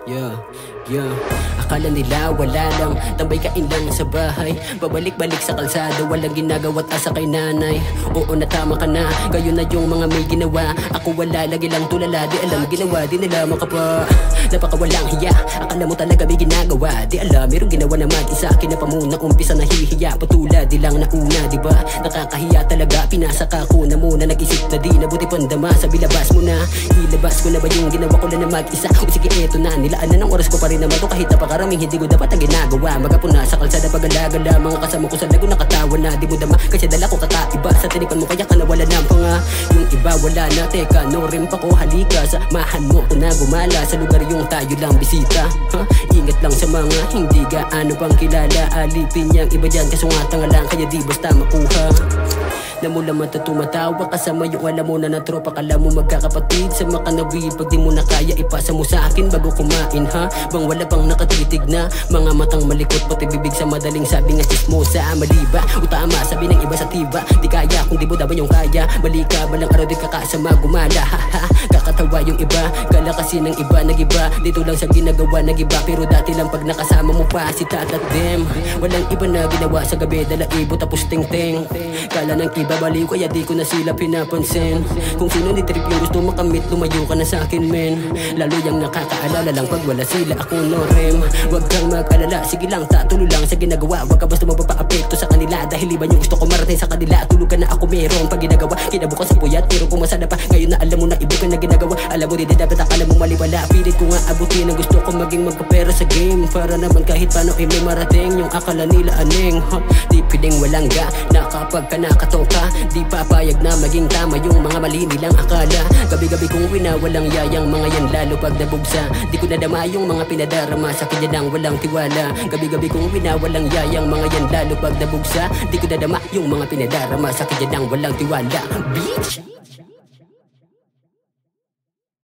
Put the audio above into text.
Yeah, yeah. Akala nila wala lang, tambay kain lang sa bahay. Babalik-balik sa kalsada, walang ginagawa't asa kay nanay. Oo na tama ka na, kayo na yung mga may ginawa. Ako wala, lagi lang tulala. Di alam ginawa, di nila makapa. Napaka walang hiya, akala mo talaga may ginagawa. Di alam, mayroong ginawa naman isa akin na pamuna. Umpisa nahihiya, patula, di lang nauna. Diba, nakakahiya talaga. Pinasa ka ko na muna, nag-isip na di nabuti pandama. Sabi labas mo na, ilabas ko na ba yung ginawa ko na mag-isa. O sige eto na, nilaan ng oras ko pa rin naman to. Kahit napakaraming hindi ko dapat ang ginagawa. Magapon na sa kalsada pag-alagala. Mga kasama ko sa lago nakatawa na. Di mo dama kasi dala ko kakaiba. Sa tinipan mo kaya ka nawala ng panga. Yung iba wala na, teka no rin pa ko. Halika, samahan mo ko na gumala. Sa lugar yung tayo lang bisita. Ingat lang sa mga hindi gaano pang kilala. Alipin niyang iba dyan kasungatan nga lang. Kaya di basta makuha na mo naman tumatawa kasama yung alam mo na na tropa. Kala mo magkakapatid sa makanawi. Pag di mo na kaya ipasa mo sa akin bago kumain ha. Bang wala bang nakatitig na mga matang malikot pati bibig sa madaling sabi nga chismosa. Mali ba o tama sabi ng iba sa tiba. Di kaya kung di mo daban yung kaya. Bali ka balang araw di kakasama gumala ha ha. Kakatawa yung iba kala kasi ng iba nagiba. Dito lang sa ginagawa nagiba. Pero dati lang pag nakasama mo pa si tatat dem. Walang iba na ginawa sa gabi dala ibo tapos ting-ting. Kala ng iba baliw kaya di ko na sila pinapansin. Kung sino ni trip yung gusto makamit lumayo ka na sa akin men. Lalo yung nakakaalala lang pag wala sila ako no rem. Wag kang mag-alala sige lang tatuloy lang sa ginagawa. Wag ka basta mapapa-apekto sa kanila. Dahil iba yung gusto ko marating sa kanila. Tulog ka na ako merong pag ginagawa. Kinabukas sa puyat pero kung masada pa. Ngayon na alam mo na iba ka na ginagawa. Alam mo di dapat akala mo maliwala. Pilit ko nga abutin ang gusto ko maging magkapera sa game. Para naman kahit paano ay may marating. Yung akala nila aneng di piling walang ga na kapag ka nakatoka. Di papayag na maging tama yung mga mali nilang akala. Gabi-gabi kong winawalang yayang mga yan lalo pag nabugsa. Di ko nadama yung mga pinadarama sa kanya nang walang tiwala. Gabi-gabi kong winawalang yayang mga yan lalo pag nabugsa. Di ko nadama yung mga pinadarama sa kanya nang walang tiwala. Bitch!